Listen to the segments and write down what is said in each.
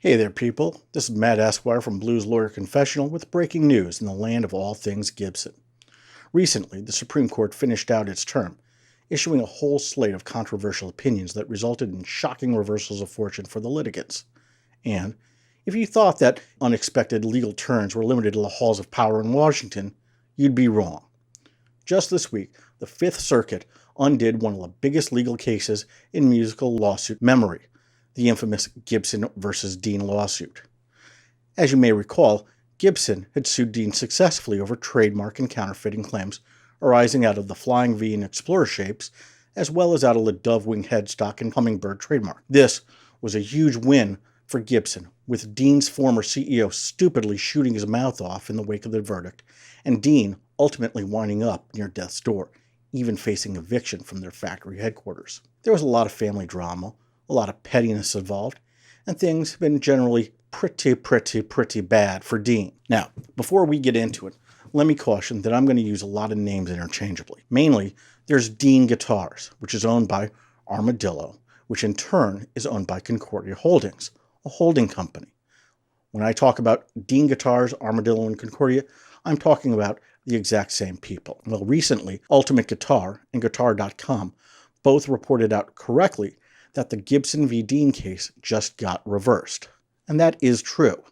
Hey there, people. This is Matt Esquire from Blues Lawyer Confessional with breaking news in the land of all things Gibson. Recently, the Supreme Court finished out its term, issuing a whole slate of controversial opinions that resulted in shocking reversals of fortune for the litigants. And if you thought that unexpected legal turns were limited to the halls of power in Washington, you'd be wrong. Just this week, the Fifth Circuit undid one of the biggest legal cases in musical lawsuit memory, the infamous Gibson versus Dean lawsuit. As you may recall, Gibson had sued Dean successfully over trademark and counterfeiting claims arising out of the Flying V and Explorer shapes, as well as out of the Dove Wing headstock and Hummingbird trademark. This was a huge win for Gibson, with Dean's former CEO stupidly shooting his mouth off in the wake of the verdict, and Dean ultimately winding up near death's door, even facing eviction from their factory headquarters. There was a lot of family drama, a lot of pettiness involved, and things have been generally pretty bad for Dean. Now, before we get into it, let me caution that I'm going to use a lot of names interchangeably. Mainly, there's Dean Guitars, which is owned by Armadillo, which in turn is owned by Concordia Holdings, a holding company. When I talk about Dean Guitars, Armadillo, and Concordia, I'm talking about the exact same people. Well, recently, Ultimate Guitar and Guitar.com both reported out correctly that the Gibson v. Dean case just got reversed. And that is true.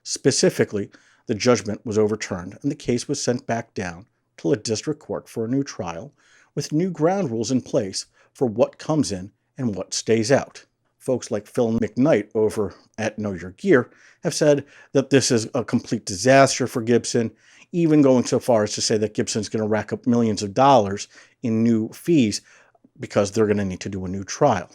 Specifically, the judgment was overturned and the case was sent back down to a district court for a new trial with new ground rules in place for what comes in and what stays out. Folks like Phil McKnight over at Know Your Gear have said that this is a complete disaster for Gibson, even going so far as to say that Gibson's going to rack up millions of dollars in new fees because they're going to need to do a new trial.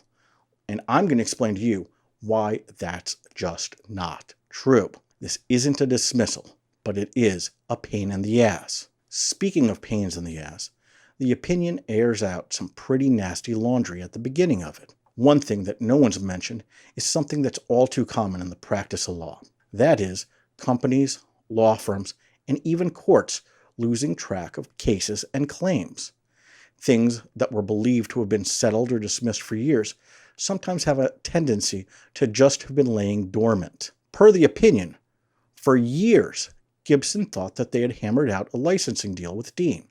And I'm going to explain to you why that's just not true. This isn't a dismissal, but it is a pain in the ass. Speaking of pains in the ass, the opinion airs out some pretty nasty laundry at the beginning of it. One thing that no one's mentioned is something that's all too common in the practice of law. That is, companies, law firms, and even courts losing track of cases and claims. Things that were believed to have been settled or dismissed for years sometimes have a tendency to just have been laying dormant. Per the opinion, for years, Gibson thought that they had hammered out a licensing deal with Dean.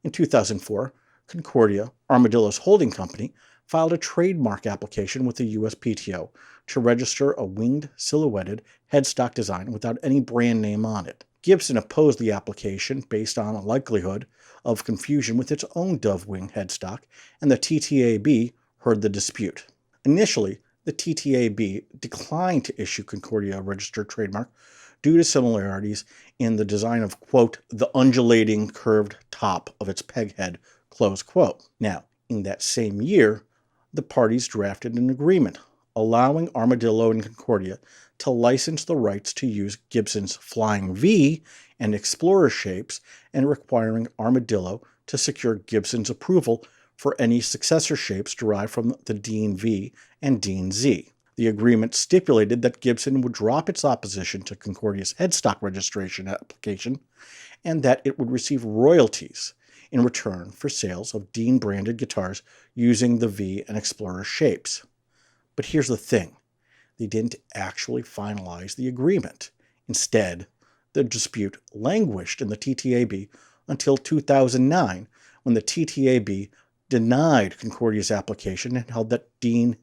In 2004, Concordia, Armadillo's holding company, filed a trademark application with the USPTO to register a winged, silhouetted headstock design without any brand name on it. Gibson opposed the application based on a likelihood of confusion with its own Dove Wing headstock, and the TTAB heard the dispute. Initially, the TTAB declined to issue Concordia a registered trademark due to similarities in the design of, quote, the undulating curved top of its peghead, close quote. Now, in that same year, the parties drafted an agreement allowing Armadillo and Concordia to license the rights to use Gibson's Flying V and Explorer shapes and requiring Armadillo to secure Gibson's approval for any successor shapes derived from the Dean V and Dean Z. The agreement stipulated that Gibson would drop its opposition to Concordia's headstock registration application and that it would receive royalties in return for sales of Dean-branded guitars using the V and Explorer shapes. But here's the thing. They didn't actually finalize the agreement. Instead, the dispute languished in the TTAB until 2009, when the TTAB denied Concordia's application and held that Dean's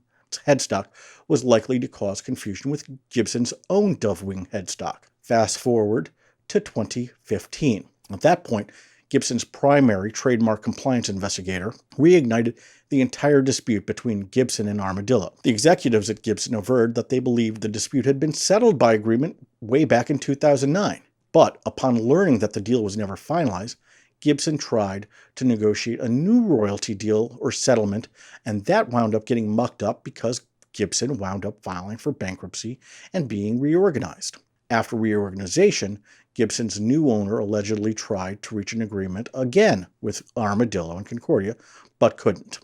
headstock was likely to cause confusion with Gibson's own Dove Wing headstock. Fast forward to 2015. At that point, Gibson's primary trademark compliance investigator reignited the entire dispute between Gibson and Armadillo. The executives at Gibson averred that they believed the dispute had been settled by agreement way back in 2009. But upon learning that the deal was never finalized, Gibson tried to negotiate a new royalty deal or settlement, and that wound up getting mucked up because Gibson wound up filing for bankruptcy and being reorganized. After reorganization, Gibson's new owner allegedly tried to reach an agreement again with Armadillo and Concordia, but couldn't.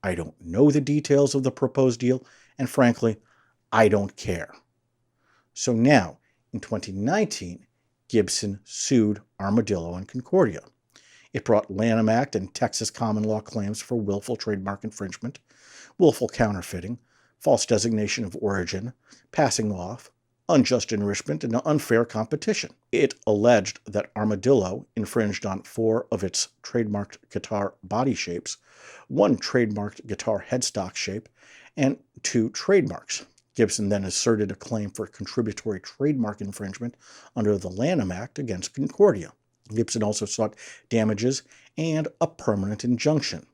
I don't know the details of the proposed deal, and frankly, I don't care. So now, in 2019, Gibson sued Armadillo and Concordia. It brought Lanham Act and Texas common law claims for willful trademark infringement, willful counterfeiting, false designation of origin, passing off, unjust enrichment, and unfair competition. It alleged that Armadillo infringed on 4 of its trademarked guitar body shapes, 1 trademarked guitar headstock shape, and 2 trademarks. Gibson then asserted a claim for contributory trademark infringement under the Lanham Act against Concordia. Gibson also sought damages and a permanent injunction.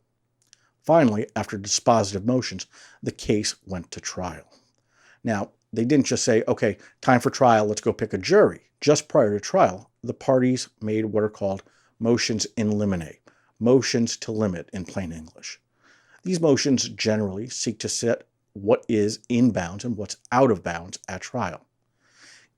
Finally, after dispositive motions, the case went to trial. Now, they didn't just say, okay, time for trial, let's go pick a jury. Just prior to trial, the parties made what are called motions in limine, motions to limit in plain English. These motions generally seek to set what is in bounds and what's out of bounds at trial.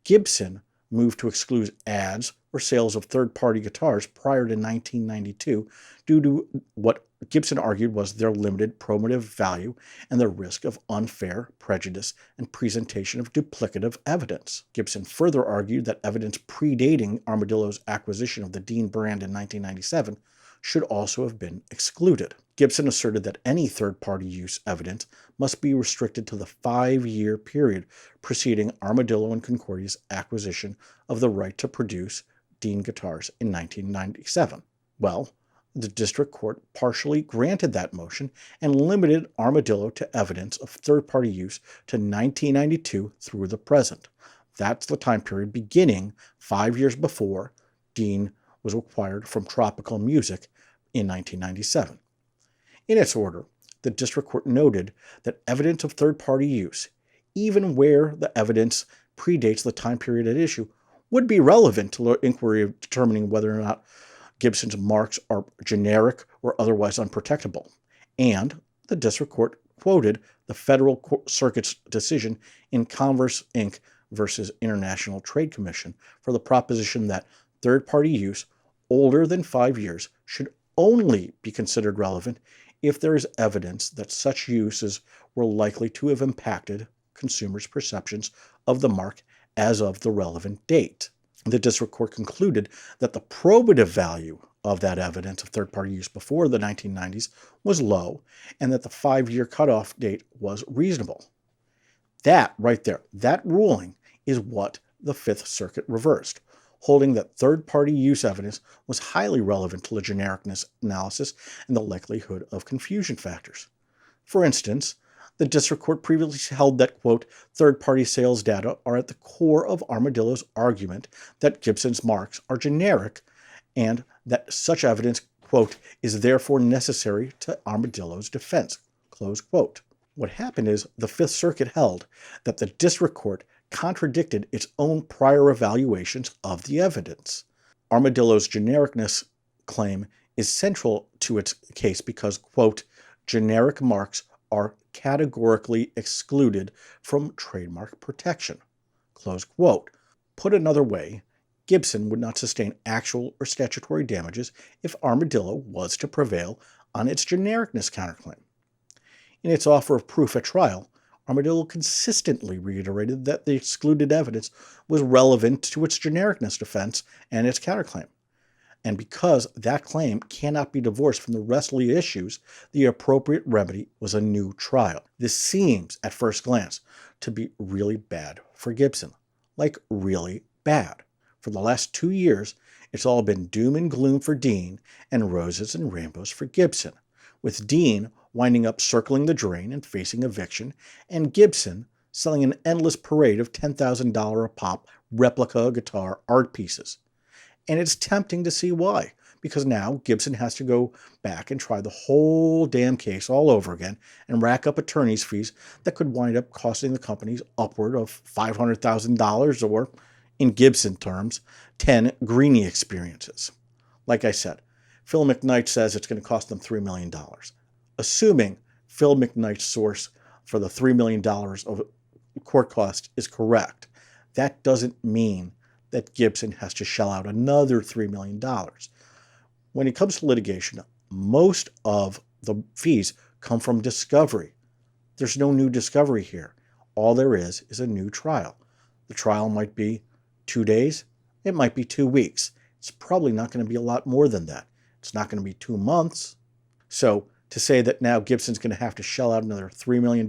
Gibson moved to exclude ads or sales of third-party guitars prior to 1992 due to what Gibson argued was their limited probative value and the risk of unfair prejudice and presentation of duplicative evidence. Gibson further argued that evidence predating Armadillo's acquisition of the Dean brand in 1997 should also have been excluded. Gibson asserted that any third-party use evidence must be restricted to the 5-year period preceding Armadillo and Concordia's acquisition of the right to produce Dean guitars in 1997. Well, the district court partially granted that motion and limited Armadillo to evidence of third-party use to 1992 through the present. That's the time period beginning 5 years before Dean was acquired from Tropical Music in 1997. In its order, the district court noted that evidence of third-party use, even where the evidence predates the time period at issue, would be relevant to the inquiry of determining whether or not Gibson's marks are generic or otherwise unprotectable. And the district court quoted the Federal Circuit's decision in Converse Inc. versus International Trade Commission for the proposition that third-party use older than 5 years should only be considered relevant if there is evidence that such uses were likely to have impacted consumers' perceptions of the mark as of the relevant date. The district court concluded that the probative value of that evidence of third-party use before the 1990s was low and that the 5-year cutoff date was reasonable. That right there, that ruling is what the Fifth Circuit reversed, holding that third-party use evidence was highly relevant to the genericness analysis and the likelihood of confusion factors. For instance, the district court previously held that, quote, third-party sales data are at the core of Armadillo's argument that Gibson's marks are generic and that such evidence, quote, is therefore necessary to Armadillo's defense, close quote. What happened is the Fifth Circuit held that the district court contradicted its own prior evaluations of the evidence. Armadillo's genericness claim is central to its case because, quote, generic marks are categorically excluded from trademark protection, close quote. Put another way, Gibson would not sustain actual or statutory damages if Armadillo was to prevail on its genericness counterclaim. In its offer of proof at trial, Armadillo consistently reiterated that the excluded evidence was relevant to its genericness defense and its counterclaim. And because that claim cannot be divorced from the rest of the issues, the appropriate remedy was a new trial. This seems, at first glance, to be really bad for Gibson. Like, really bad. For the last 2 years, it's all been doom and gloom for Dean and roses and rainbows for Gibson, with Dean winding up circling the drain and facing eviction, and Gibson selling an endless parade of $10,000 a pop replica guitar art pieces. And it's tempting to see why, because now Gibson has to go back and try the whole damn case all over again and rack up attorney's fees that could wind up costing the companies upward of $500,000 or, in Gibson terms, 10 Greenie experiences. Like I said, Phil McKnight says it's going to cost them $3 million. Assuming Phil McKnight's source for the $3 million of court cost is correct, that doesn't mean that Gibson has to shell out another $3 million. When it comes to litigation, most of the fees come from discovery. There's no new discovery here. All there is a new trial. The trial might be 2 days. It might be 2 weeks. It's probably not going to be a lot more than that. It's not going to be 2 months. So to say that now Gibson's going to have to shell out another $3 million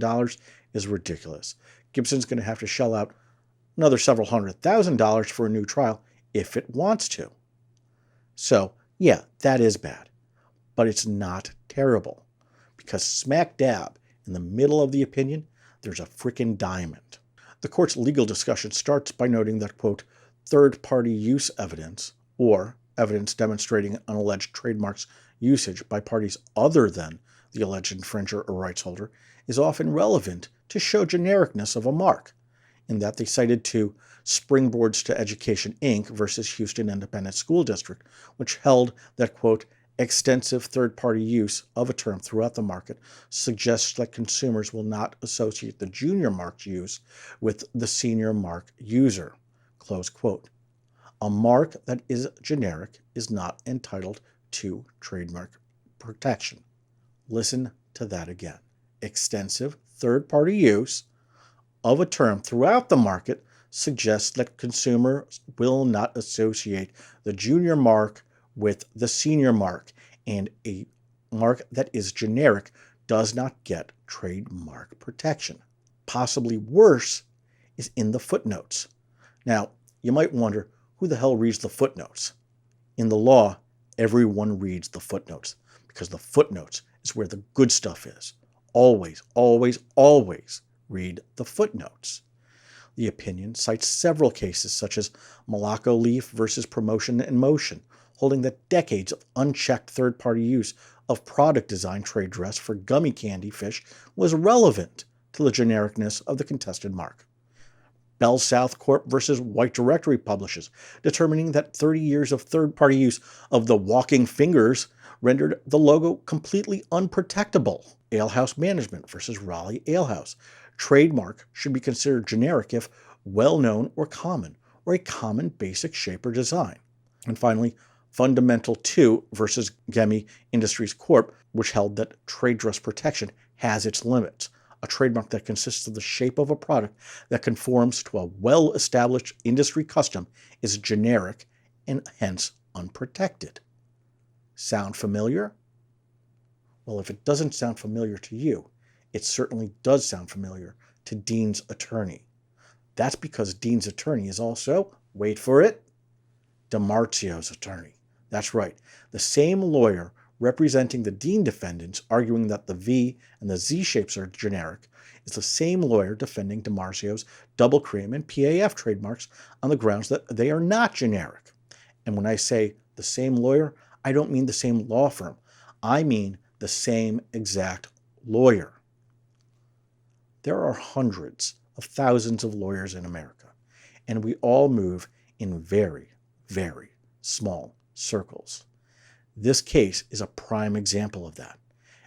is ridiculous. Gibson's going to have to shell out another several $100,000 for a new trial if it wants to. So, yeah, that is bad. But it's not terrible, because smack dab in the middle of the opinion, there's a frickin' diamond. The court's legal discussion starts by noting that, quote, third-party use evidence, or evidence demonstrating an alleged trademark's usage by parties other than the alleged infringer or rights holder, is often relevant to show genericness of a mark, in that they cited to Springboards to Education, Inc. versus Houston Independent School District, which held that, quote, extensive third-party use of a term throughout the market suggests that consumers will not associate the junior mark's use with the senior mark user, close quote. A mark that is generic is not entitled to trademark protection. Listen to that again. Extensive third-party use of a term throughout the market suggests that consumers will not associate the junior mark with the senior mark, and a mark that is generic does not get trademark protection. Possibly worse is in the footnotes. Now, you might wonder, who the hell reads the footnotes? In the law, everyone reads the footnotes, because the footnotes is where the good stuff is. Always, always, always read the footnotes. The opinion cites several cases, such as Malaco Leaf versus Promotion and Motion, holding that decades of unchecked third-party use of product design trade dress for gummy candy fish was relevant to the genericness of the contested mark. Bell South Corp versus White Directory Publishers, determining that 30 years of third-party use of the walking fingers rendered the logo completely unprotectable. Alehouse Management versus Raleigh Alehouse. Trademark should be considered generic if well-known or a common basic shape or design. And finally, Fundamental 2 versus Gemi Industries Corp., which held that trade dress protection has its limits. A trademark that consists of the shape of a product that conforms to a well-established industry custom is generic and hence unprotected. Sound familiar? Well, if it doesn't sound familiar to you, it certainly does sound familiar to Dean's attorney. That's because Dean's attorney is also, wait for it, DiMarzio's attorney. That's right, the same lawyer representing the Dean defendants arguing that the V and the Z shapes are generic is the same lawyer defending DiMarzio's Double Cream and p.a.f. trademarks on the grounds that they are not generic. And when I say the same lawyer, I don't mean the same law firm. I mean the same exact lawyer. There are hundreds of thousands of lawyers in America, and we all move in very, very small circles. This case is a prime example of that,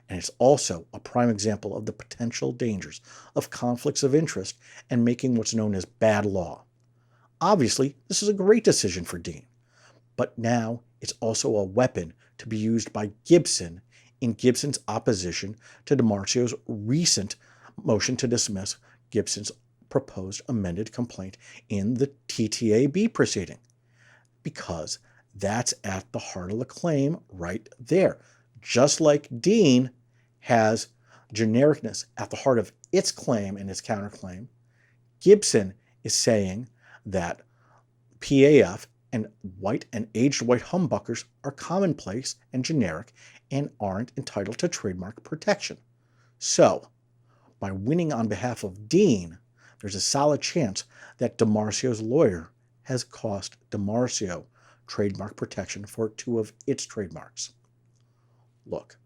and it's also a prime example of the potential dangers of conflicts of interest and making what's known as bad law. Obviously, this is a great decision for Dean, but now it's also a weapon to be used by Gibson in Gibson's opposition to DiMarzio's recent motion to dismiss Gibson's proposed amended complaint in the TTAB proceeding, because that's at the heart of the claim right there. Just like Dean has genericness at the heart of its claim and its counterclaim, Gibson is saying that p.a.f. and white and aged white humbuckers are commonplace and generic and aren't entitled to trademark protection. So, by winning on behalf of Dean, there's a solid chance that DiMarzio's lawyer has cost DiMarzio trademark protection for two of its trademarks. Look,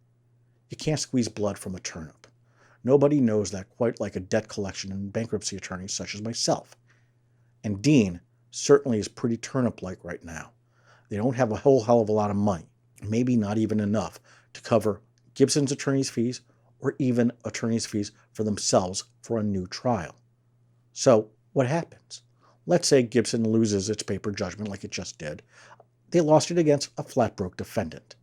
you can't squeeze blood from a turnip. Nobody knows that quite like a debt collection and bankruptcy attorney such as myself. And Dean certainly is pretty turnip-like right now. They don't have a whole hell of a lot of money, maybe not even enough to cover Gibson's attorney's fees or even attorney's fees for themselves for a new trial. So what happens? Let's say Gibson loses its paper judgment like it just did. They lost it against a flat-broke defendant.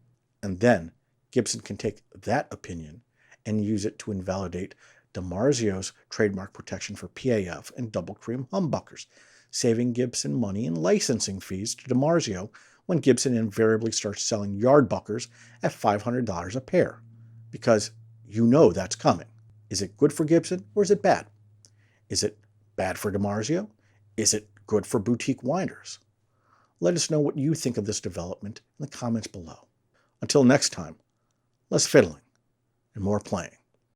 And then Gibson can take that opinion and use it to invalidate DiMarzio's trademark protection for p.a.f. and Double Cream humbuckers, saving Gibson money in licensing fees to DiMarzio when Gibson invariably starts selling yardbuckers at $500 a pair, because you know that's coming. Is it good for Gibson or is it bad? Is it bad for DiMarzio? Is it good for boutique winers? Let us know what you think of this development in the comments below. Until next time, less fiddling and more playing.